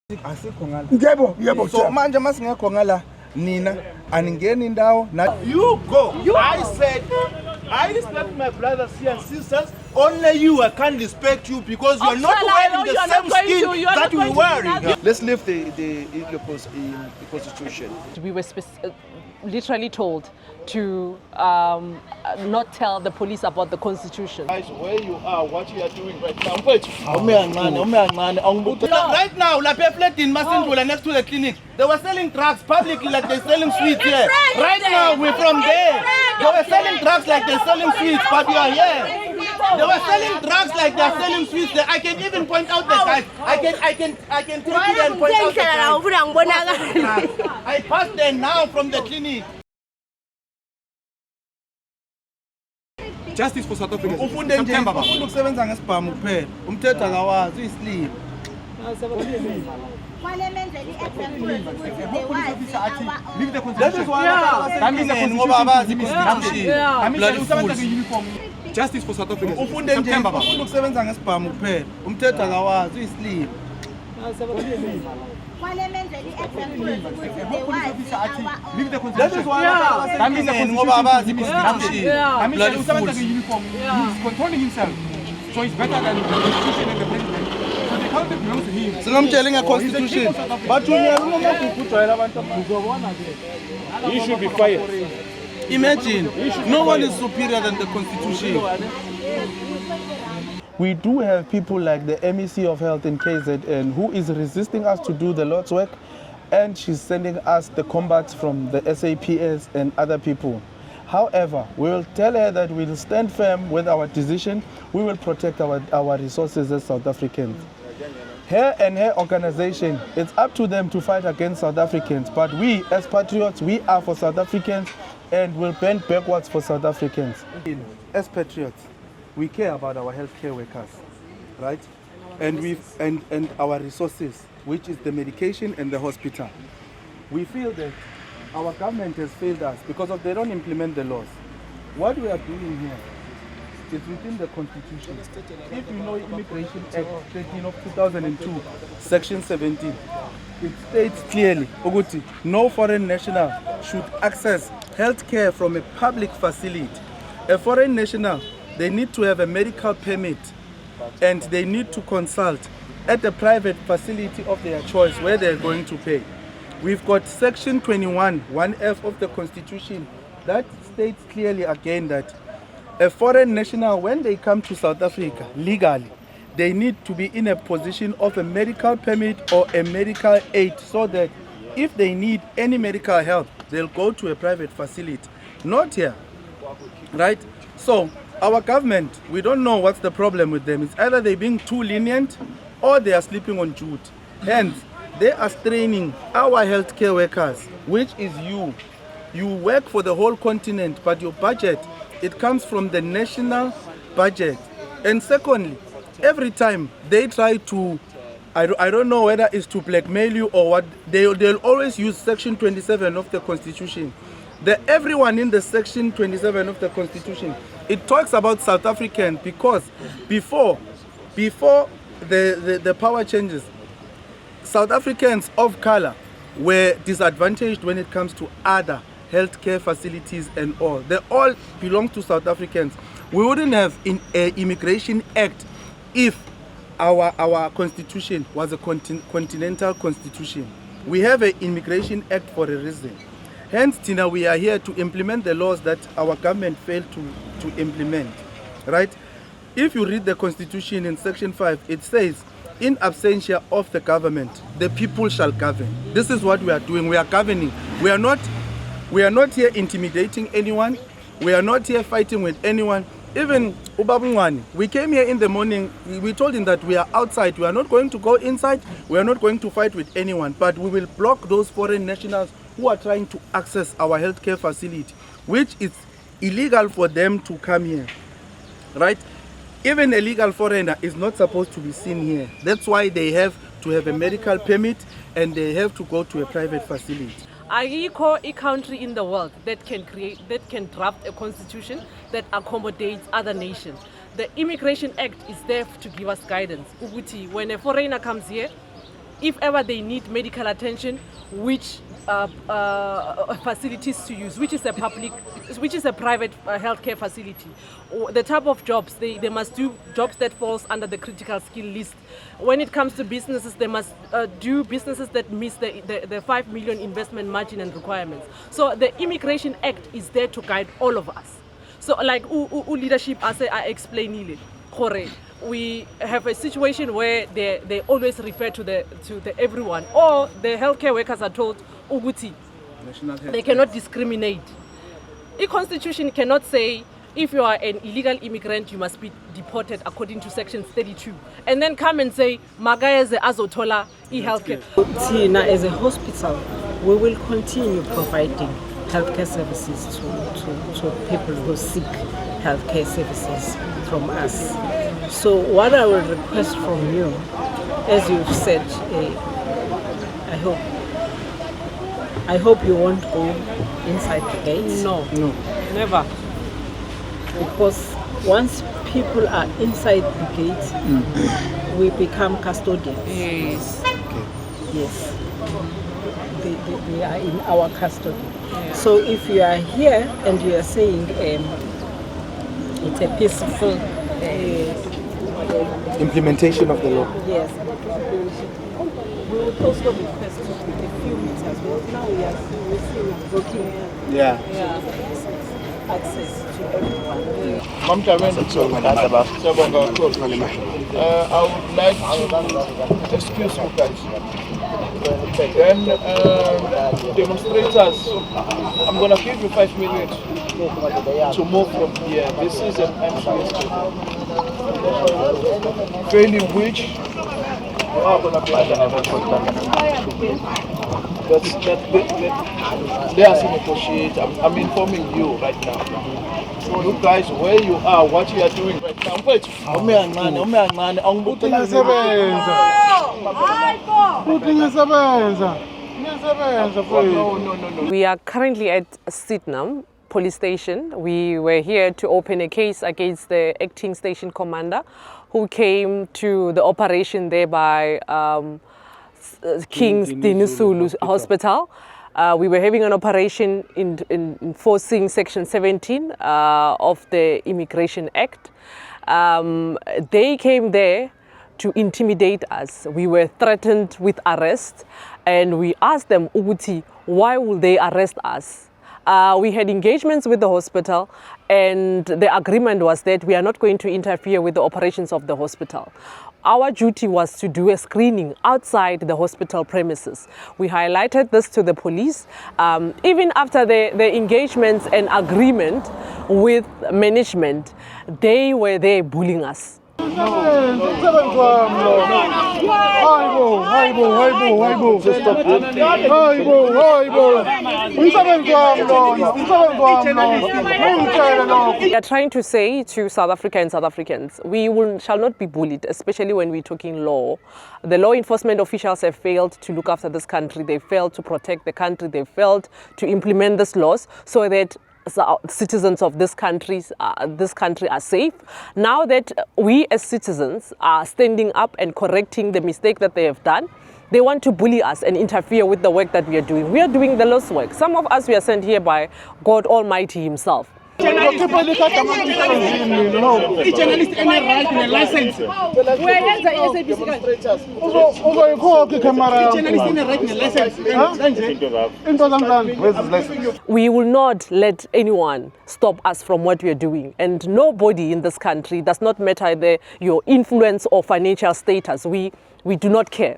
Yebo. So manje masingekho ngala nina aningeni indawo na you go. I respect my brothers here and sisters. Only you, I can't respect you because you're not wearing the same skin that we're wearing. Let's leave the constitution. We were literally told to not tell the police about the constitution. Guys, where you are, what you are doing right now. Right now, La Peplet in Masindula next to the clinic, they were selling drugs publicly like they're selling sweets here. Right now, we're from there. They were selling drugs like they're selling sweets, but we are here. They were selling drugs like they're selling sweets. I can even point out the guys. I can take you and point out the guys. I passed there now from the clinic. Justice for South Africa. September. Ukusebenza ngesibhamu kuphela. Umthetho akawazi uyisleep. Leave the constitution. That means the constitution. Justice for South Africa. September. Ukusebenza ngesibhamu kuphela. Umthetho akawazi uyisleep. Leave the constitution. That means the constitution. He's controlling himself. So he's better than the constitution and the president. So the country belongs to him. So I'm telling a constitution. But he should be fired. Imagine, no one is superior than the constitution. We do have people like the MEC of Health in KZN who is resisting us to do the Lord's work, and she's sending us the combats from the SAPS and other people. However, we will tell her that we will stand firm with our decision. We will protect our resources as South Africans. Her and her organization, it's up to them to fight against South Africans, but we as patriots, we are for South Africans and will bend backwards for South Africans. As patriots, we care about our healthcare workers, right? And our resources, which is the medication and the hospital. We feel that our government has failed us because they don't implement the laws. What we are doing here is within the Constitution. If you know Immigration Act 13 of 2002, Section 17, it states clearly, Oguti, no foreign national should access healthcare from a public facility. A foreign national, they need to have a medical permit and they need to consult at a private facility of their choice where they're going to pay. We've got Section 21, 1F of the Constitution that states clearly again that a foreign national, when they come to South Africa legally, they need to be in a position of a medical permit or a medical aid so that if they need any medical help, they'll go to a private facility. Not here, right? So our government, we don't know what's the problem with them. It's either they're being too lenient or they are sleeping on Jude. Hence, they are straining our healthcare workers, which is you. You work for the whole continent, but your budget, it comes from the national budget. And secondly, every time they try to, I don't know whether it's to blackmail you or what, they'll always use Section 27 of the Constitution. Everyone in the Section 27 of the Constitution, it talks about South Africans because before the power changes, South Africans of color were disadvantaged when it comes to other healthcare facilities and all. They all belong to South Africans. We wouldn't have an Immigration Act if our constitution was a continental constitution. We have an Immigration Act for a reason. Hence, Tina, we are here to implement the laws that our government failed to implement, right? If you read the Constitution in Section 5, it says, in absentia of the government, the people shall govern. This is what we are doing. We are governing. We are not here intimidating anyone. We are not here fighting with anyone. Even Ubabungwani, we came here in the morning, we told him that we are outside. We are not going to go inside. We are not going to fight with anyone, but we will block those foreign nationals who are trying to access our healthcare facility, which is illegal for them to come here, right? Even a legal foreigner is not supposed to be seen here. That's why they have to have a medical permit and they have to go to a private facility. Ayikho a country in the world that can draft a constitution that accommodates other nations. The Immigration Act is there to give us guidance. When a foreigner comes here, if ever they need medical attention, which facilities to use, which is a private healthcare facility. The type of jobs, they must do jobs that falls under the critical skill list. When it comes to businesses, they must do businesses that meet the 5 million investment margin and requirements. So the Immigration Act is there to guide all of us. So like leadership, as I explained, we have a situation where they always refer to the everyone, or the healthcare workers are told Uguti. They cannot discriminate. The Constitution cannot say if you are an illegal immigrant you must be deported according to section 32, and then come and say Magaeze Azotola e-healthcare. Tina, as a hospital, we will continue providing healthcare services to people who seek healthcare services from us. So what I will request from you, as you've said, I hope you won't go inside the gates. No, never. Because once people are inside the gates, we become custodians. Yes. Yes. They are in our custody. Yeah. So if you are here and you are saying it's a peaceful Implementation of the law. yes, we would also request a few meters. Well, now we are working Yeah. access to everyone. I would like to excuse you guys. Then demonstrators, I'm going to give you 5 minutes to move from here. This is an entrance to failing which you are going to be they are to negotiate. I'm informing you right now. You guys, where you are, what you are doing right now. Wait. No. We are currently at Sydenham police station. We were here to open a case against the acting station commander who came to the operation there by King Dinuzulu Hospital. We were having an operation in enforcing section 17 of the Immigration Act. They came there to intimidate us. We were threatened with arrest, and we asked them, Uguti, why will they arrest us? We had engagements with the hospital, and the agreement was that we are not going to interfere with the operations of the hospital. Our duty was to do a screening outside the hospital premises. We highlighted this to the police. Even after the engagements and agreement with management, they were there bullying us. We are trying to say to South Africa and South Africans, shall not be bullied, especially when we're talking law. The law enforcement officials have failed to look after this country. They failed to protect the country. They failed to implement these laws so that citizens of this country are safe. Now that we as citizens are standing up and correcting the mistake that they have done, they want to bully us and interfere with the work that we are doing. We are doing the Lord's work. Some of us, we are sent here by God Almighty Himself. Each journalist any right in a license. Where is the SABC guy? Each journalist any right in a license. We will not let anyone stop us from what we are doing, and nobody in this country, does not matter your influence or financial status, we do not care.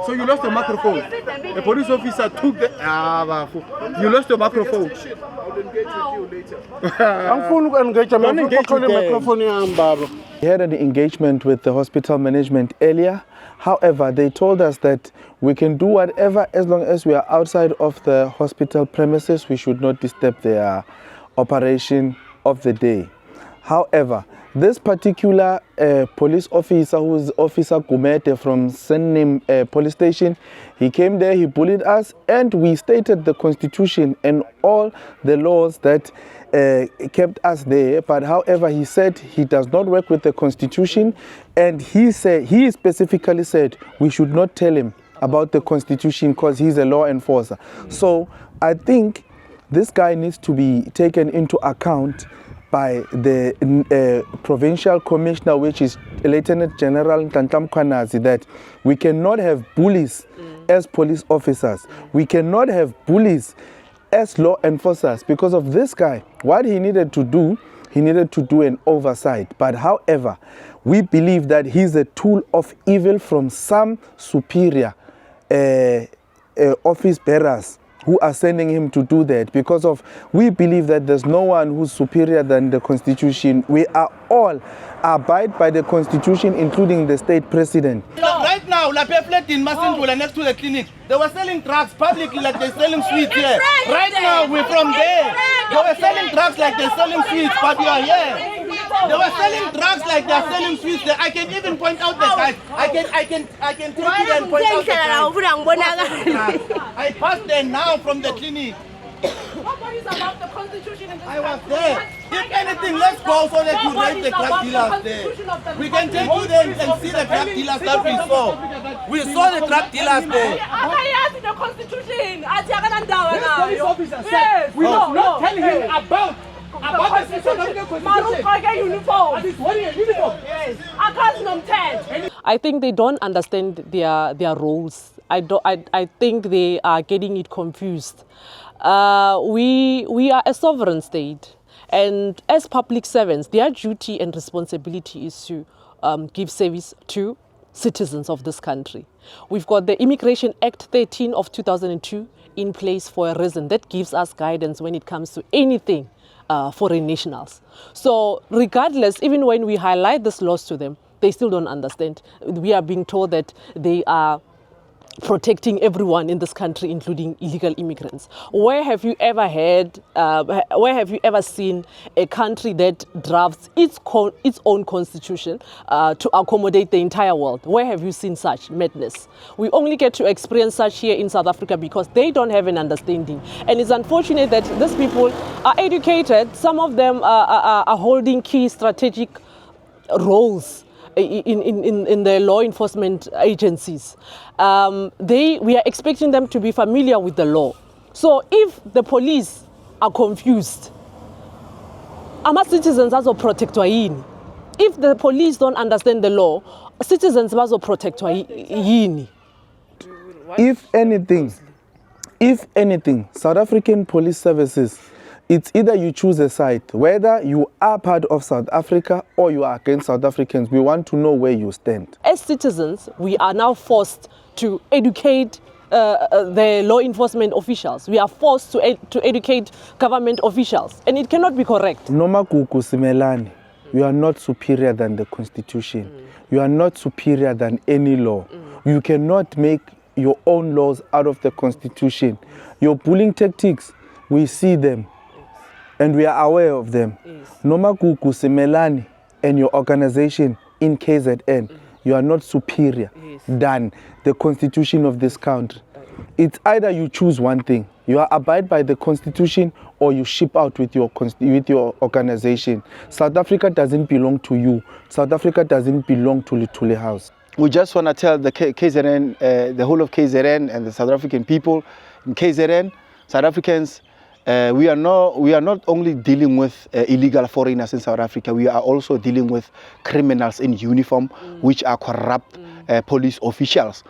So you lost the microphone. The police officer took the... you lost the microphone. I'll engage with you later. We had an engagement with the hospital management earlier. However, they told us that we can do whatever as long as we are outside of the hospital premises. We should not disturb their operation of the day. However, this particular police officer, who is Officer Gumete from Sennim police station, he came there, he bullied us, and we stated the constitution and all the laws that kept us there. But however, he said he does not work with the constitution, and he specifically said we should not tell him about the constitution because he's a law enforcer. So I think this guy needs to be taken into account by the provincial commissioner, which is Lieutenant General Ntantam Kwanazi, that we cannot have bullies as police officers. We cannot have bullies as law enforcers. Because of this guy, what he needed to do an oversight. But however, we believe that he's a tool of evil from some superior office bearers who are sending him to do that, because of we believe that there's no one who's superior than the constitution. We are all abide by the constitution, including the state president. Right now, La Peflet in Masindula next to the clinic, they were selling drugs publicly like they're selling sweets here. Right now, we're from there. They were selling drugs like they're selling sweets, but we are here. They were selling drugs like they're selling sweets. I can even point out the guys. I can take it and point out the guys. I passed there now from the clinic. Nobody's about the constitution in this I was there. If anything, let's go so that you raise the drug dealers there. We can take you there and see the drug dealers that we saw. We saw the drug dealers there. The constitution. Police officer said we must not tell him about the South African constitution. Uniform. And he's wearing a uniform. Yes. I can't 10. I think they don't understand their roles. I think they are getting it confused. We are a sovereign state, and as public servants, their duty and responsibility is to give service to citizens of this country. We've got the Immigration Act 13 of 2002 in place for a reason. That gives us guidance when it comes to anything foreign nationals. So regardless, even when we highlight this laws to them, they still don't understand. We are being told that they are protecting everyone in this country, including illegal immigrants. Where have you ever seen a country that drafts its own constitution to accommodate the entire world? Where have you seen such madness? We only get to experience such here in South Africa because they don't have an understanding. And it's unfortunate that these people are educated. Some of them are holding key strategic roles in the law enforcement agencies. We are expecting them to be familiar with the law. So if the police are confused, citizens also protectwa yini? If the police don't understand the law, citizens also protectwa yini? If anything, South African police services, it's either you choose a side, whether you are part of South Africa or you are against South Africans. We want to know where you stand. As citizens, we are now forced to educate the law enforcement officials. We are forced to educate government officials, and it cannot be correct. Noma kuku simelani. You are not superior than the constitution. You are not superior than any law. You cannot make your own laws out of the constitution. Your bullying tactics, we see them. And we are aware of them. Noma kuku simelani and your organization in KZN, you are not superior than the constitution of this country. It's either you choose one thing, you are abide by the constitution, or you ship out with your organization. South Africa doesn't belong to you. South Africa doesn't belong to Litule House. We just want to tell the KZN, the whole of KZN and the South African people in KZN, South Africans, we are not only dealing with illegal foreigners in South Africa, we are also dealing with criminals in uniform, which are corrupt police officials.